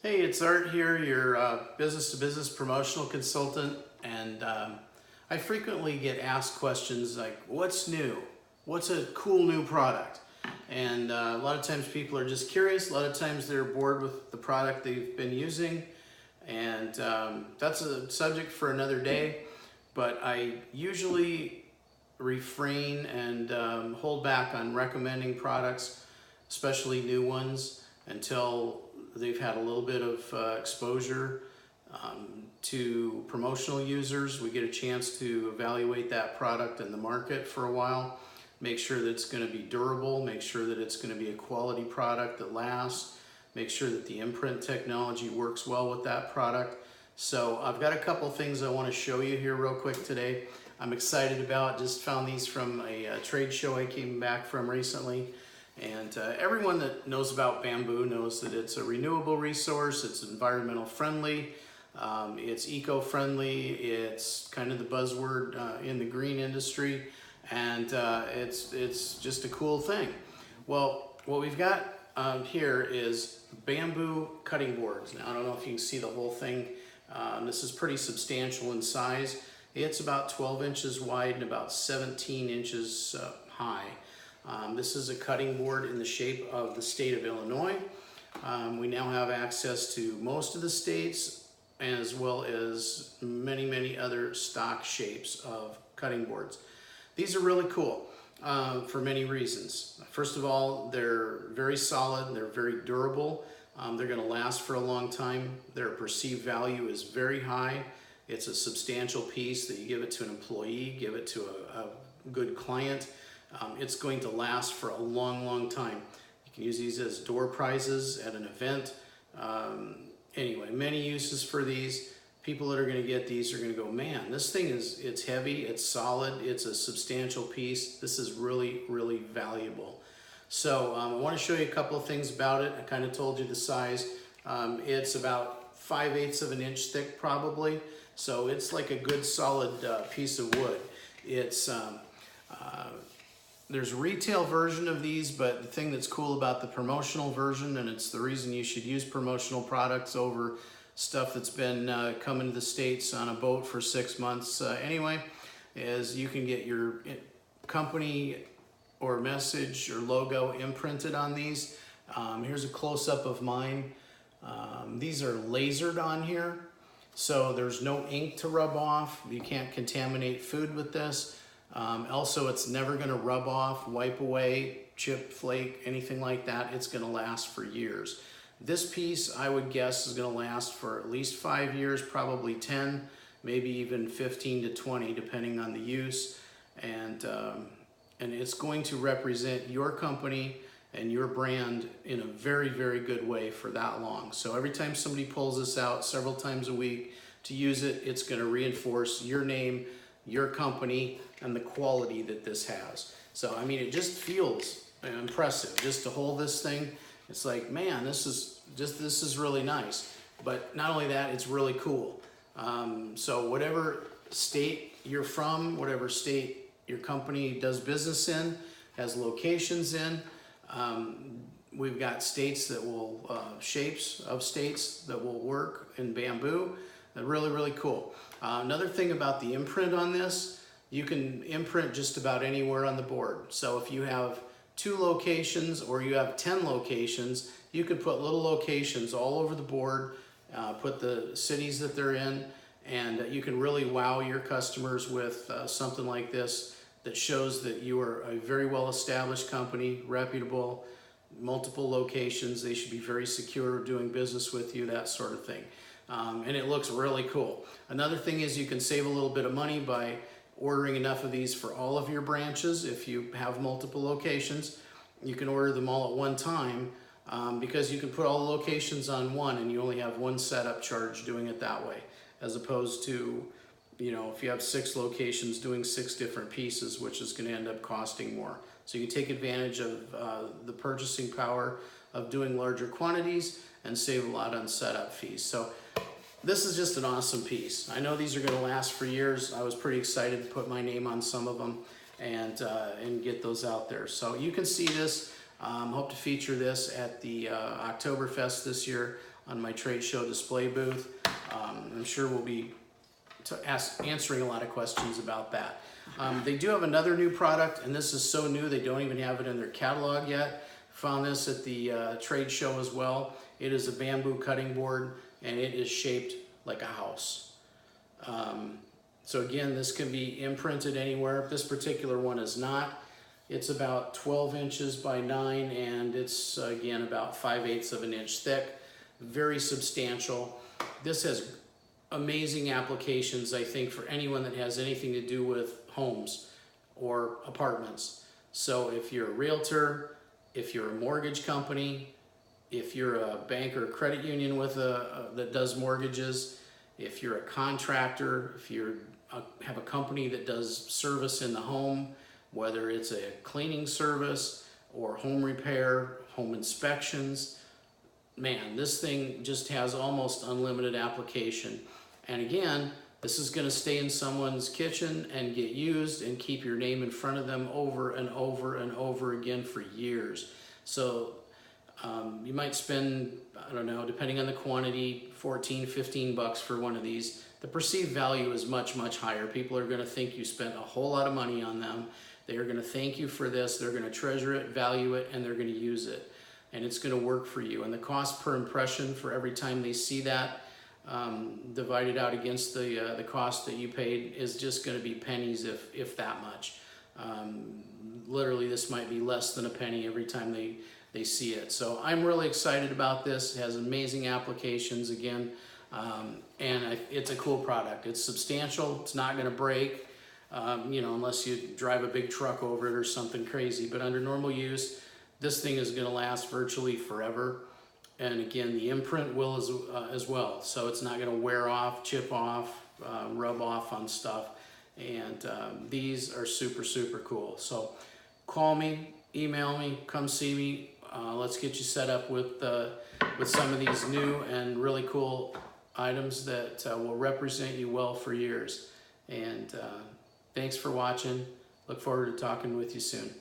Hey, it's Art here, your business-to-business promotional consultant, and I frequently get asked questions like, what's new? What's a cool new product? And a lot of times people are just curious, a lot of times they're bored with the product they've been using, and that's a subject for another day, but I usually refrain and hold back on recommending products, especially new ones, until they've had a little bit of exposure to promotional users. We get a chance to evaluate that product in the market for a while, make sure that it's going to be durable, make sure that it's going to be a quality product that lasts, make sure that the imprint technology works well with that product. So I've got a couple things I want to show you here real quick today. I'm excited about, just found these from a trade show I came back from recently. And everyone that knows about bamboo knows that it's a renewable resource, it's environmental friendly, it's eco-friendly, it's kind of the buzzword in the green industry, and it's just a cool thing. Well, what we've got here is bamboo cutting boards. Now, I don't know if you can see the whole thing. This is pretty substantial in size. It's about 12 inches wide and about 17 inches high. This is a cutting board in the shape of the state of Illinois. We now have access to most of the states, as well as many other stock shapes of cutting boards. These are really cool for many reasons. First of all, they're very solid, they're very durable, they're going to last for a long time. Their perceived value is very high. It's a substantial piece that you give it to an employee, give it to a good client. It's going to last for a long time. You can use these as door prizes at an event. Anyway, many uses for these. People that are going to get these are going to go, man, this thing it's heavy, it's solid, it's a substantial piece. This is really valuable. So I want to show you a couple of things about it. I kind of told you the size. It's about 5/8 of an inch thick probably. So it's like a good solid piece of wood. It's there's a retail version of these, but the thing that's cool about the promotional version, and it's the reason you should use promotional products over stuff that's been coming to the States on a boat for 6 months anyway, is you can get your company or message or logo imprinted on these. Here's a close-up of mine. These are lasered on here, so there's no ink to rub off. You can't contaminate food with this. Also, it's never going to rub off, wipe away, chip, flake, anything like that. It's going to last for years. This piece, I would guess, is going to last for at least 5 years, probably 10, maybe even 15 to 20, depending on the use. And it's going to represent your company and your brand in a very good way for that long. So every time somebody pulls this out several times a week to use it, it's going to reinforce your name, your company, and the quality that this has. So I mean, it just feels impressive just to hold this thing. It's like, man, this is really nice. But not only that, it's really cool. So whatever state you're from, whatever state your company does business in, has locations in, we've got states that will, shapes of states that will work in bamboo. Really cool. Another thing about the imprint on this, you can imprint just about anywhere on the board. So if you have 2 locations or you have 10 locations, you can put little locations all over the board, put the cities that they're in, and you can really wow your customers with something like this that shows that you are a very well-established company, reputable, multiple locations. They should be very secure doing business with you, that sort of thing. And it looks really cool. Another thing is you can save a little bit of money by ordering enough of these for all of your branches. If you have multiple locations, you can order them all at one time because you can put all the locations on one and you only have one setup charge doing it that way, as opposed to, you know, if you have 6 locations doing 6 different pieces, which is going to end up costing more. So you take advantage of the purchasing power of doing larger quantities and save a lot on setup fees. So this is just an awesome piece. I know these are going to last for years. I was pretty excited to put my name on some of them and get those out there. So you can see this. Hope to feature this at the Oktoberfest this year. on my trade show display booth. I'm sure we'll be answering a lot of questions about that. They do have another new product, and this is so new they don't even have it in their catalog yet. Found this at the trade show as well. It is a bamboo cutting board, and it is shaped like a house. So again, this can be imprinted anywhere. This particular one is not. It's about 12 inches by 9, and it's again about 5/8 of an inch thick. Very substantial. This has amazing applications, I think, for anyone that has anything to do with homes or apartments. So if you're a realtor, if you're a mortgage company, if you're a bank or credit union with that does mortgages, if you're a contractor, if you have a company that does service in the home, whether it's a cleaning service or home repair, home inspections, man, this thing just has almost unlimited application. And again, this is going to stay in someone's kitchen and get used and keep your name in front of them over and over and over again for years. So you might spend, I don't know, depending on the quantity, 14, 15 bucks for one of these. The perceived value is much, much higher. People are going to think you spent a whole lot of money on them. They are going to thank you for this. They're going to treasure it, value it, and they're going to use it. And it's going to work for you. And the cost per impression for every time they see that, divided out against the cost that you paid, is just going to be pennies, if that much. Literally, this might be less than a penny every time they see it. So I'm really excited about this. It has amazing applications again, and it's a cool product. It's substantial. It's not going to break, you know, unless you drive a big truck over it or something crazy. But under normal use, this thing is going to last virtually forever. And again, the imprint will as well. So it's not going to wear off, chip off, rub off on stuff. And these are super, super cool. So call me, email me, come see me. Let's get you set up with some of these new and really cool items that will represent you well for years. And thanks for watching. Look forward to talking with you soon.